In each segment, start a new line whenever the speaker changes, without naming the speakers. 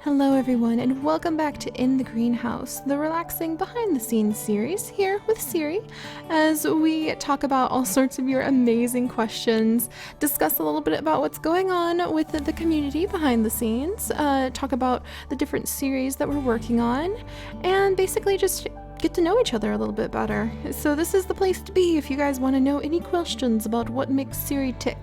Hello everyone, and welcome back to In the Greenhouse, the relaxing behind-the-scenes series here with Seri, as we talk about all sorts of your amazing questions, discuss a little bit about what's going on with the community behind the scenes, talk about the different series that we're working on, and basically just get to know each other a little bit better. So this is the place to be if you guys want to know any questions about what makes Seri tick.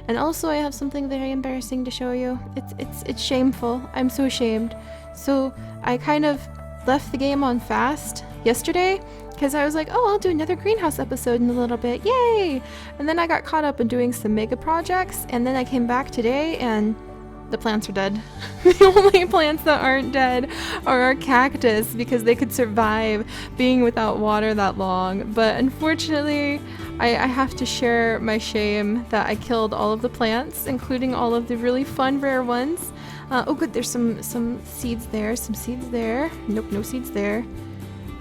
And also I have something very embarrassing to show you. It's shameful. I'm so ashamed. So I kind of left the game on fast yesterday because I was like, oh, I'll do another greenhouse episode in a little bit. Yay! And then I got caught up in doing some mega projects, and then I came back today and the plants are dead. The only plants that aren't dead are our cactus because they could survive being without water that long. But unfortunately, I have to share my shame that I killed all of the plants, including all of the really fun rare ones. Oh good, there's some seeds there, some seeds there. Nope, no seeds there.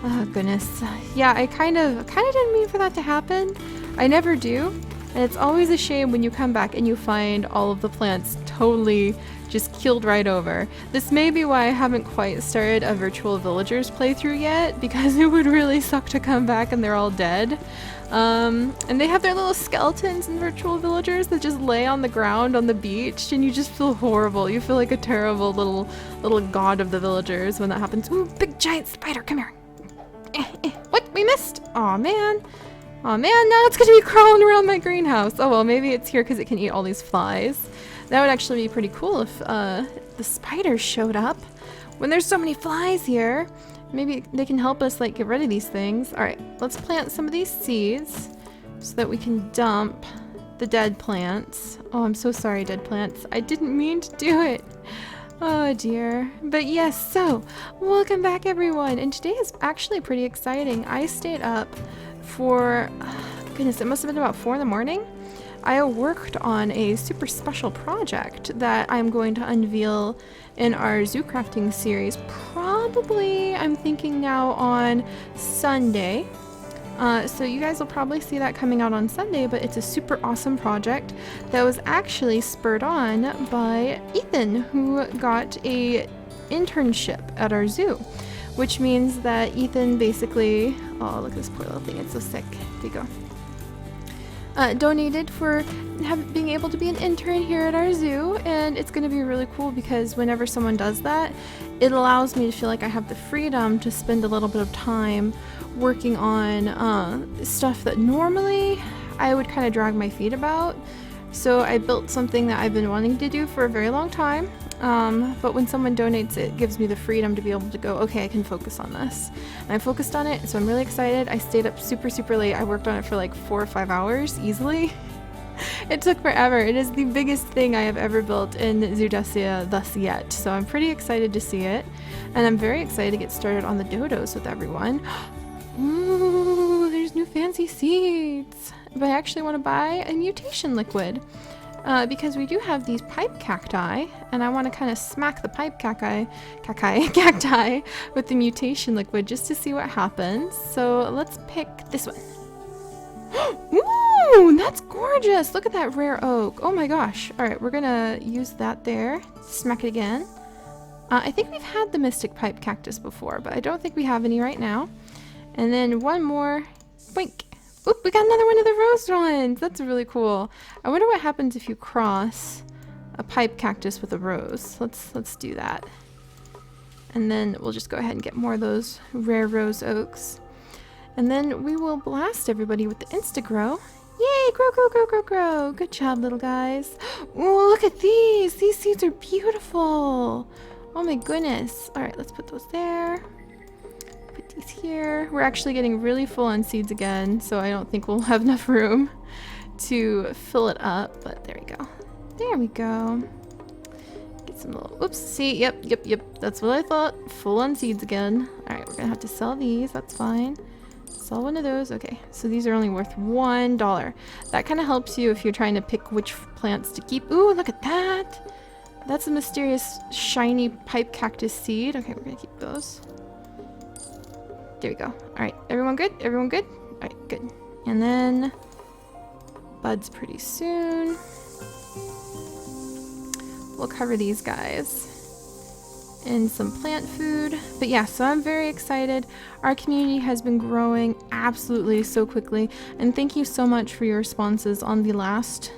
Oh goodness. Yeah, I kind of didn't mean for that to happen. I never do. And it's always a shame when you come back and you find all of the plants totally just keeled right over. This may be why I haven't quite started a virtual villagers playthrough yet, because it would really suck to come back and they're all dead. And they have their little skeletons in virtual villagers that just lay on the ground on the beach, and you just feel horrible. You feel like a terrible little god of the villagers when that happens. Ooh, big giant spider, come here. What? We missed? Aw, man. Aw man, now it's gonna be crawling around my greenhouse. Oh well, maybe it's here because it can eat all these flies. That would actually be pretty cool if the spiders showed up. When there's so many flies here, maybe they can help us like get rid of these things. Alright, let's plant some of these seeds so that we can dump the dead plants. Oh, I'm so sorry, dead plants. I didn't mean to do it. Oh dear. But yes, so welcome back everyone. And today is actually pretty exciting. I stayed up for, goodness, it must have been about 4 in the morning. I worked on a super special project that I'm going to unveil in our zoo crafting series. Probably, I'm thinking now on Sunday. So you guys will probably see that coming out on Sunday, but it's a super awesome project that was actually spurred on by Ethan, who got a internship at our zoo. Which means that Ethan basically, oh look at this poor little thing, it's so sick. There you go. Donated for being able to be an intern here at our zoo, and it's going to be really cool because whenever someone does that, it allows me to feel like I have the freedom to spend a little bit of time working on stuff that normally I would kind of drag my feet about. So I built something that I've been wanting to do for a very long time. But when someone donates, it gives me the freedom to be able to go, okay, I can focus on this. And I focused on it, so I'm really excited. I stayed up super late. I worked on it for like 4 or 5 hours easily. It took forever. It is the biggest thing I have ever built in Zoodecia thus yet. So I'm pretty excited to see it. And I'm very excited to get started on the dodos with everyone. Ooh, there's new fancy seeds. But I actually want to buy a mutation liquid. Because we do have these pipe cacti, and I want to kind of smack the pipe cacti with the mutation liquid just to see what happens. So let's pick this one. Ooh, that's gorgeous! Look at that rare oak. Oh my gosh. Alright, we're gonna use that there. Smack it again. I think we've had the mystic pipe cactus before, but I don't think we have any right now. And then one more. Boink! Oop, we got another one of the rose ones! That's really cool. I wonder what happens if you cross a pipe cactus with a rose. Let's do that. And then we'll just go ahead and get more of those rare rose oaks. And then we will blast everybody with the Instagrow. Yay! Grow, grow, grow, grow, grow! Good job, little guys. Oh, look at these! These seeds are beautiful! Oh my goodness. Alright, let's put those there. Put these here. We're actually getting really full on seeds again, so I don't think we'll have enough room to fill it up, but there we go. There we go. Get some little, oops, see, yep, that's what I thought. Full on seeds again. Alright, we're gonna have to sell these, that's fine. Sell one of those, okay. So these are only worth $1. That kind of helps you if you're trying to pick which plants to keep. Ooh, look at that! That's a mysterious shiny pipe cactus seed. Okay, we're gonna keep those. There we go. Alright, everyone good? Everyone good? Alright, good. And then buds pretty soon. We'll cover these guys. and some plant food. But yeah, so I'm very excited. Our community has been growing absolutely so quickly, and thank you so much for your responses on the last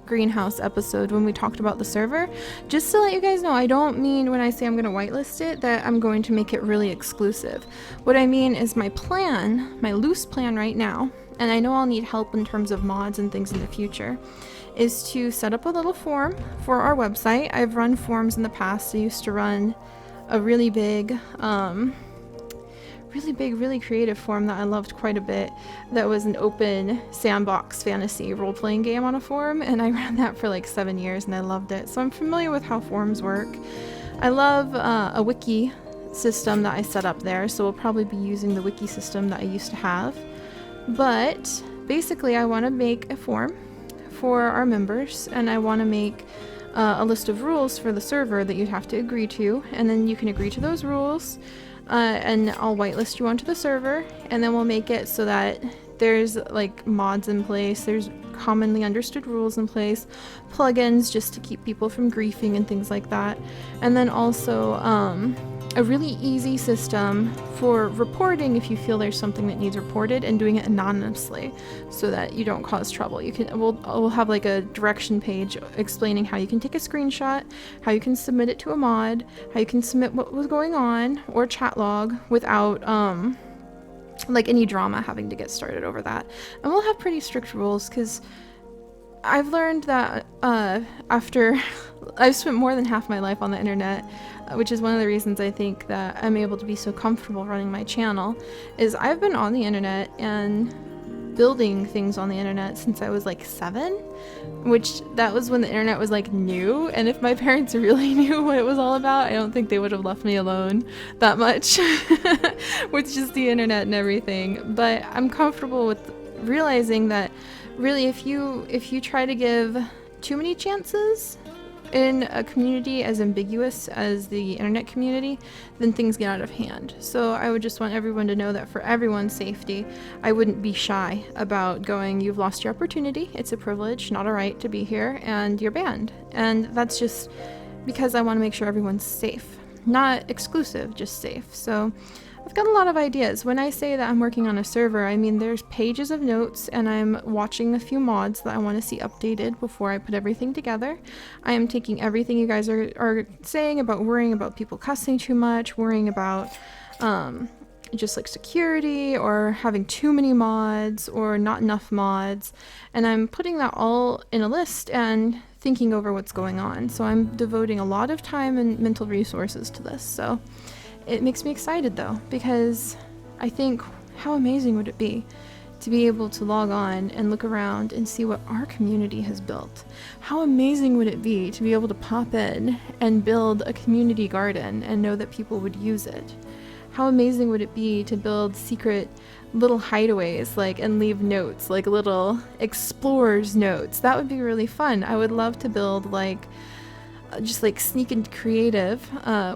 greenhouse episode when we talked about the server. Just to let you guys know, I don't mean when I say I'm going to whitelist it that I'm going to make it really exclusive. What I mean is my plan, my loose plan right now, and I know I'll need help in terms of mods and things in the future, is to set up a little form for our website. I've run forms in the past. I used to run a really big, really creative form that I loved quite a bit. That was an open sandbox fantasy role-playing game on a forum, and I ran that for like 7 years and I loved it. So I'm familiar with how forums work. I love a wiki system that I set up there, so we'll probably be using the wiki system that I used to have. But basically I want to make a form for our members, and I want to make a list of rules for the server that you'd have to agree to, and then you can agree to those rules, and I'll whitelist you onto the server, and then we'll make it so that there's like mods in place, there's commonly understood rules in place, plugins just to keep people from griefing and things like that, and then also a really easy system for reporting if you feel there's something that needs reported, and doing it anonymously so that you don't cause trouble. We'll have like a direction page explaining how you can take a screenshot, how you can submit it to a mod, how you can submit what was going on, or chat log without like any drama having to get started over that. And we'll have pretty strict rules, because I've learned that after I've spent more than half my life on the internet, which is one of the reasons I think that I'm able to be so comfortable running my channel, is I've been on the internet and building things on the internet since I was like 7, which that was when the internet was like new, and if my parents really knew what it was all about, I don't think they would have left me alone that much with just the internet and everything. But I'm comfortable with realizing that really if you try to give too many chances in a community as ambiguous as the internet community, then things get out of hand. So I would just want everyone to know that for everyone's safety, I wouldn't be shy about going, you've lost your opportunity, it's a privilege, not a right to be here, and you're banned. And that's just because I want to make sure everyone's safe. Not exclusive, just safe. So I've got a lot of ideas. When I say that I'm working on a server, I mean there's pages of notes, and I'm watching a few mods that I want to see updated before I put everything together. I am taking everything you guys are saying about worrying about people cussing too much, worrying about just like security, or having too many mods, or not enough mods, and I'm putting that all in a list and thinking over what's going on. So I'm devoting a lot of time and mental resources to this. So it makes me excited though, because I think how amazing would it be to be able to log on and look around and see what our community has built. How amazing would it be to be able to pop in and build a community garden and know that people would use it? How amazing would it be to build secret little hideaways, like, and leave notes, like little explorers notes? That would be really fun. I would love to build like just like sneak and creative,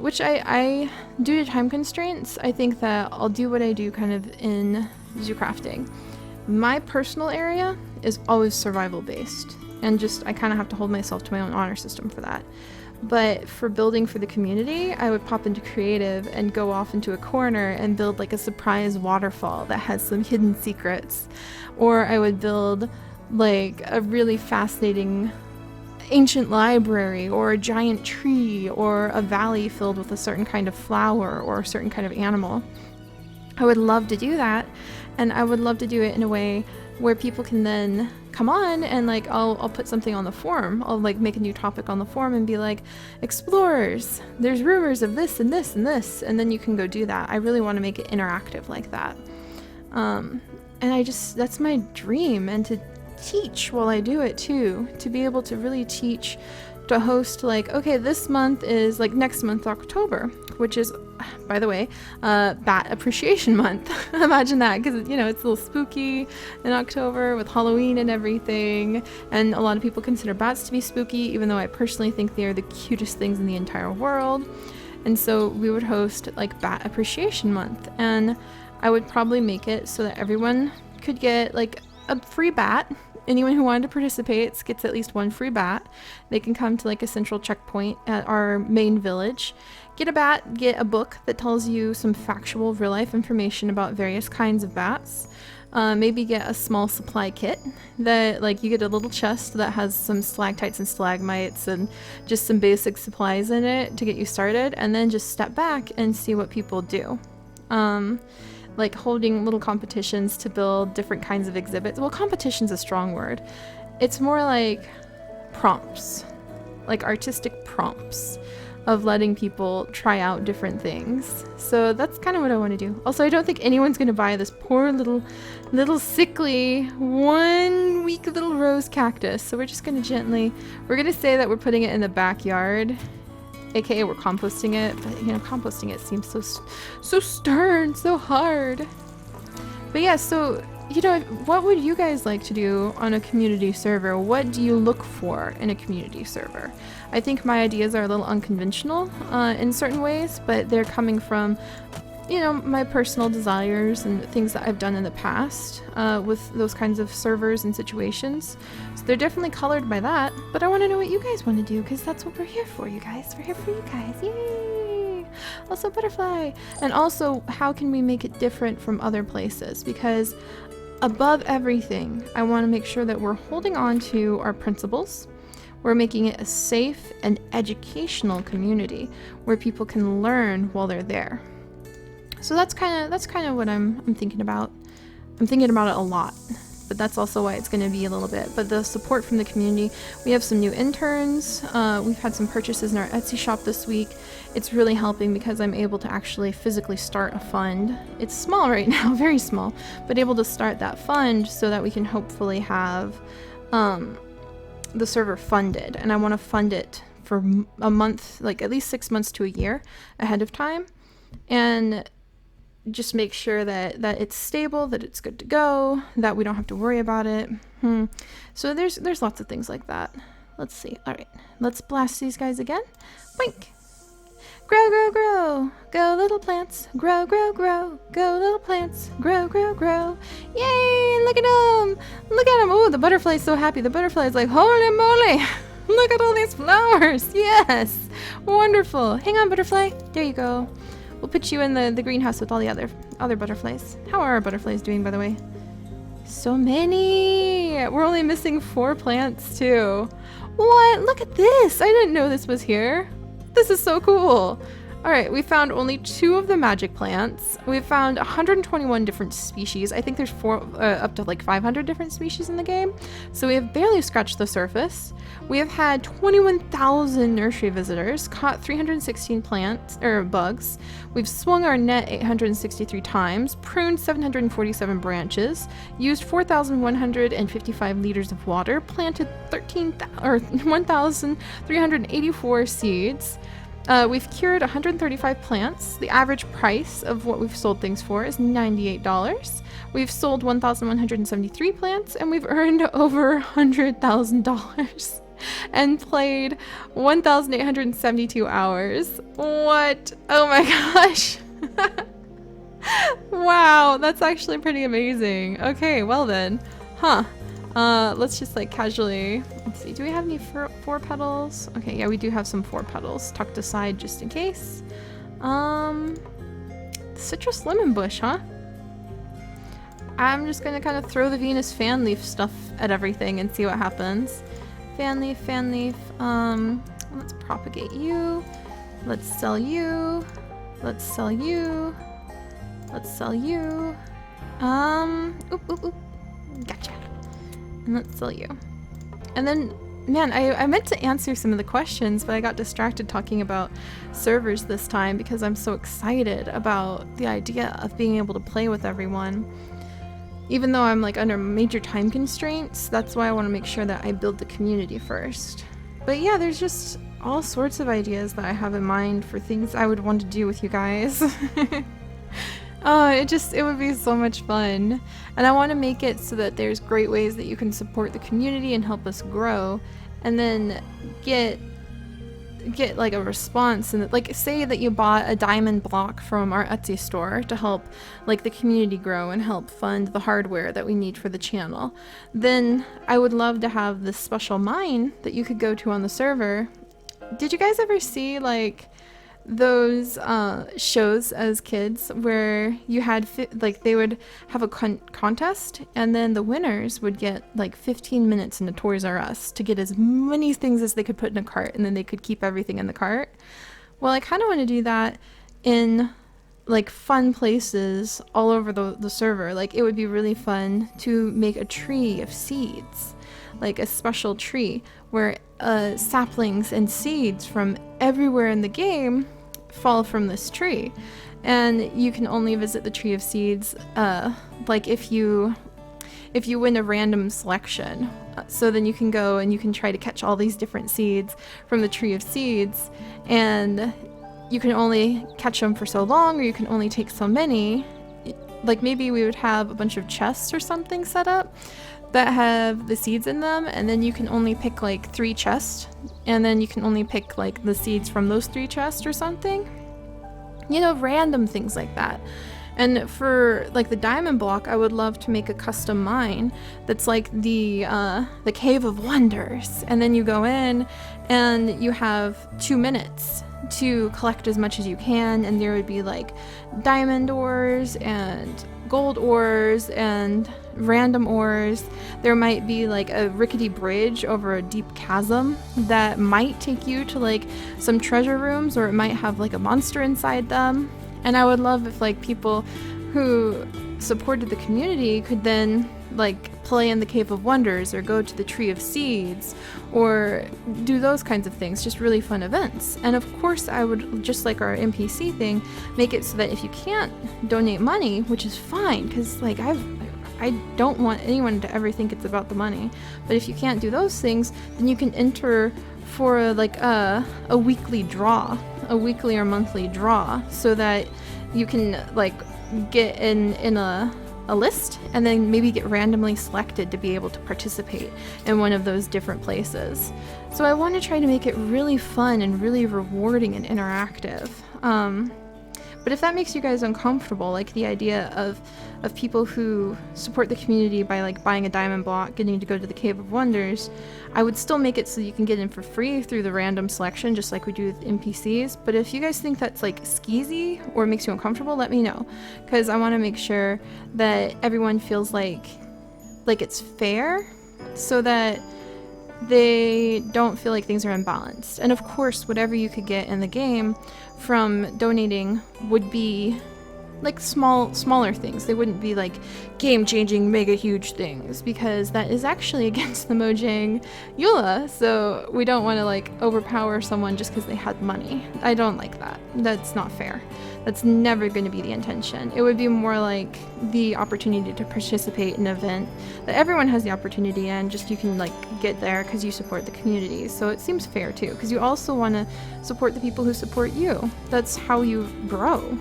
which I due to time constraints, I think that I'll do what I do kind of in zoo crafting. My personal area is always survival based, and just I kind of have to hold myself to my own honor system for that. But for building for the community, I would pop into creative and go off into a corner and build like a surprise waterfall that has some hidden secrets, or I would build like a really fascinating ancient library, or a giant tree, or a valley filled with a certain kind of flower or a certain kind of animal. I would love to do that, and I would love to do it in a way where people can then come on and like I'll put something on the forum. I'll like make a new topic on the forum and be like, explorers, there's rumors of this and this and this, and then you can go do that. I really want to make it interactive like that. And that's my dream, and to teach while I do it too, to be able to really teach, to host like, okay, this month is like next month, October, which is, by the way, Bat Appreciation Month. Imagine that, because you know it's a little spooky in October with Halloween and everything, and a lot of people consider bats to be spooky, even though I personally think they are the cutest things in the entire world. And so we would host like Bat Appreciation Month, and I would probably make it so that everyone could get like a free bat. Anyone who wanted to participate gets at least one free bat. They can come to like a central checkpoint at our main village, Get a bat, get a book that tells you some factual real life information about various kinds of bats. Maybe get a small supply kit that, like, you get a little chest that has some stalactites and stalagmites and just some basic supplies in it to get you started, and then just step back and see what people do. Like holding little competitions to build different kinds of exhibits. Well, competition's a strong word. It's more like prompts, like artistic prompts of letting people try out different things. So that's kind of what I want to do. Also, I don't think anyone's going to buy this poor little sickly 1 week little rose cactus. So we're just going to we're going to say that we're putting it in the backyard, aka we're composting it, but you know, composting it seems so stern, so hard. But yeah, so you know, what would you guys like to do on a community server? What do you look for in a community server? I think my ideas are a little unconventional in certain ways, but they're coming from, you know, my personal desires and things that I've done in the past with those kinds of servers and situations. So they're definitely colored by that, but I want to know what you guys want to do, because that's what we're here for, you guys. We're here for you guys. Yay! Also butterfly. And also, how can we make it different from other places? Because above everything, I want to make sure that we're holding on to our principles. We're making it a safe and educational community where people can learn while they're there. So that's kind of what I'm thinking about. I'm thinking about it a lot, but that's also why it's going to be a little bit. But the support from the community, we have some new interns. We've had some purchases in our Etsy shop this week. It's really helping because I'm able to actually physically start a fund. It's small right now, very small, but able to start that fund so that we can hopefully have the server funded. And I want to fund it for a month, like at least 6 months to a year ahead of time, and just make sure that it's stable, that it's good to go, that we don't have to worry about it. So there's lots of things like that. Let's see. All right, let's blast these guys again. Boink. Grow, grow, grow. Go little plants. Grow, grow, grow. Go little plants. Grow, grow, grow. Yay! Look at them. Look at them. Oh, the butterfly's so happy. The butterfly's like, holy moly. Look at all these flowers. Yes. Wonderful. Hang on, butterfly. There you go. We'll put you in the greenhouse with all the other butterflies. How are our butterflies doing, by the way? So many! We're only missing 4 plants, too. What? Look at this! I didn't know this was here. This is so cool. Alright, we found only 2 of the magic plants. We've found 121 different species. I think there's up to like 500 different species in the game. So we have barely scratched the surface. We have had 21,000 nursery visitors, caught 316 bugs. We've swung our net 863 times, pruned 747 branches, used 4,155 liters of water, planted 1,384 seeds. We've cured 135 plants. The average price of what we've sold things for is $98. We've sold 1,173 plants, and we've earned over $100,000 and played 1,872 hours. What? Oh my gosh. Wow, that's actually pretty amazing. Okay, well then. Let's just like casually, let's see, do we have any 4 petals? Okay, yeah, we do have some 4 petals tucked aside just in case. Citrus lemon bush, huh? I'm just gonna kind of throw the Venus fan leaf stuff at everything and see what happens. Fan leaf, let's propagate you. Let's sell you. Let's sell you. Let's sell you. Oop. Gotcha. And let's sell you. And then, man, I meant to answer some of the questions, but I got distracted talking about servers this time because I'm so excited about the idea of being able to play with everyone. Even though I'm like under major time constraints, that's why I want to make sure that I build the community first. But yeah, there's just all sorts of ideas that I have in mind for things I would want to do with you guys. Oh, it would be so much fun. And I want to make it so that there's great ways that you can support the community and help us grow, and then get like a response, and like say that you bought a diamond block from our Etsy store to help like the community grow and help fund the hardware that we need for the channel. Then I would love to have this special mine that you could go to on the server. Did you guys ever see like those shows as kids where you had like they would have a contest, and then the winners would get like 15 minutes in the Toys R Us to get as many things as they could put in a cart, and then they could keep everything in the cart. Well, I kind of want to do that in like fun places all over the server. Like it would be really fun to make a tree of seeds, like a special tree where saplings and seeds from everywhere in the game fall from this tree, and you can only visit the tree of seeds like if you win a random selection. So then you can go and you can try to catch all these different seeds from the tree of seeds, and you can only catch them for so long, or you can only take so many. Like maybe we would have a bunch of chests or something set up that have the seeds in them, and then you can only pick like 3 chests, and then you can only pick like the seeds from those 3 chests or something. You know, random things like that. And for like the diamond block, I would love to make a custom mine that's like the Cave of Wonders, and then you go in and you have 2 minutes to collect as much as you can, and there would be like diamond ores and gold ores and random ores. There might be like a rickety bridge over a deep chasm that might take you to like some treasure rooms, or it might have like a monster inside them. And I would love if like people who supported the community could then like play in the Cave of Wonders, or go to the Tree of Seeds, or do those kinds of things. Just really fun events. And of course I would, just like our NPC thing, make it so that if you can't donate money, which is fine, because like I don't want anyone to ever think it's about the money, but if you can't do those things, then you can enter for like a weekly draw, a weekly or monthly draw, so that you can like get in a list, and then maybe get randomly selected to be able to participate in one of those different places. So I want to try to make it really fun and really rewarding and interactive. But if that makes you guys uncomfortable, like the idea of people who support the community by like buying a diamond block, getting to go to the Cave of Wonders, I would still make it so you can get in for free through the random selection, just like we do with NPCs. But if you guys think that's like skeezy or makes you uncomfortable, let me know, because I want to make sure that everyone feels like it's fair, so that they don't feel like things are imbalanced. And of course, whatever you could get in the game from donating would be like smaller things. They wouldn't be like game-changing, mega huge things, because that is actually against the Mojang EULA. So we don't want to like overpower someone just because they had money. I don't like that. That's not fair. That's never going to be the intention. It would be more like the opportunity to participate in an event that everyone has the opportunity in, just you can like get there because you support the community. So it seems fair too, because you also want to support the people who support you. That's how you grow.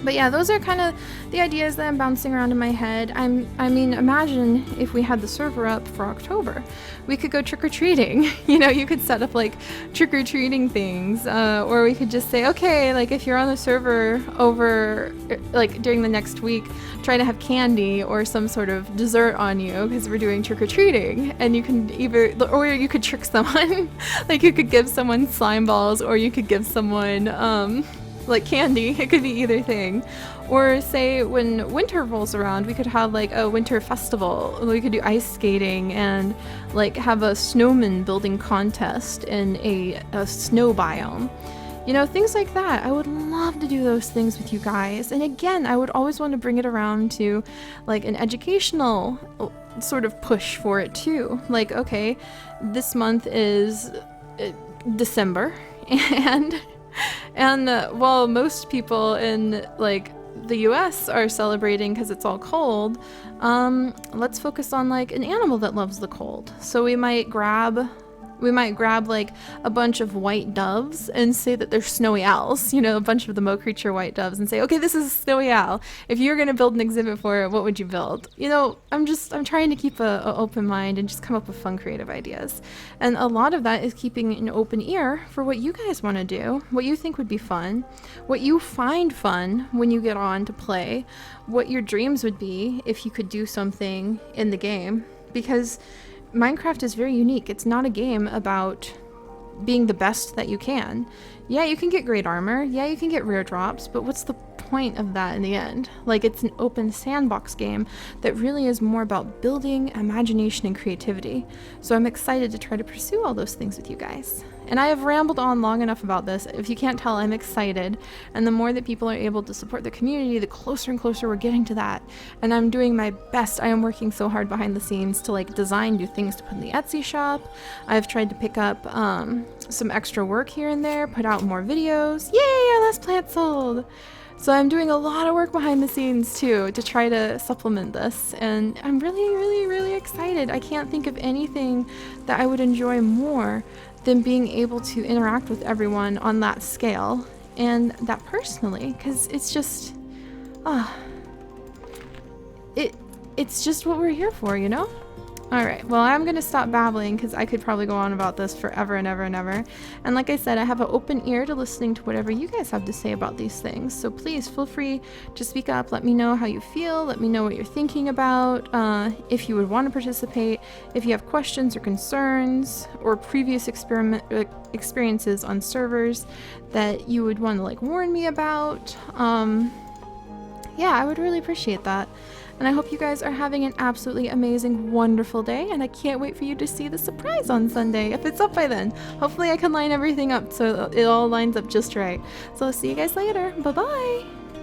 But yeah, those are kind of the ideas that I'm bouncing around in my head. I mean, imagine if we had the server up for October. We could go trick-or-treating. You know, you could set up like trick-or-treating things, or we could just say, okay, like if you're on the server over like during the next week, try to have candy or some sort of dessert on you because we're doing trick-or-treating. And you can or you could trick someone. Like you could give someone slime balls, or you could give someone like candy. It could be either thing. Or say when winter rolls around, we could have like a winter festival. We could do ice skating and like have a snowman building contest in a snow biome. You know, things like that. I would love to do those things with you guys. And again, I would always want to bring it around to like an educational sort of push for it too. Like, okay, this month is December, and while most people in like the US are celebrating because it's all cold, let's focus on like an animal that loves the cold. So we might grab like a bunch of white doves and say that they're snowy owls, you know, a bunch of the Mo Creature white doves, and say, okay, this is a snowy owl. If you're going to build an exhibit for it, what would you build? You know, I'm trying to keep an open mind and just come up with fun, creative ideas. And a lot of that is keeping an open ear for what you guys want to do, what you think would be fun, what you find fun when you get on to play, what your dreams would be if you could do something in the game. Because Minecraft is very unique. It's not a game about being the best that you can. Yeah, you can get great armor. Yeah, you can get rare drops, but what's the point of that in the end? Like, it's an open sandbox game that really is more about building imagination and creativity. So I'm excited to try to pursue all those things with you guys. And I have rambled on long enough about this. If you can't tell, I'm excited. And the more that people are able to support the community, the closer and closer we're getting to that. And I'm doing my best. I am working so hard behind the scenes to like design new things to put in the Etsy shop. I've tried to pick up some extra work here and there, put out more videos. Yay, our last plant sold! So I'm doing a lot of work behind the scenes too to try to supplement this, and I'm really excited. I can't think of anything that I would enjoy more than being able to interact with everyone on that scale and that personally, because it's just it's just what we're here for, you know? Alright, well, I'm gonna stop babbling because I could probably go on about this forever and ever and ever. And like I said, I have an open ear to listening to whatever you guys have to say about these things. So please feel free to speak up. Let me know how you feel. Let me know what you're thinking about. If you would want to participate, if you have questions or concerns or previous experiences on servers that you would want to like warn me about. Yeah, I would really appreciate that. And I hope you guys are having an absolutely amazing, wonderful day, and I can't wait for you to see the surprise on Sunday, if it's up by then. Hopefully I can line everything up so it all lines up just right. So I'll see you guys later. Bye-bye!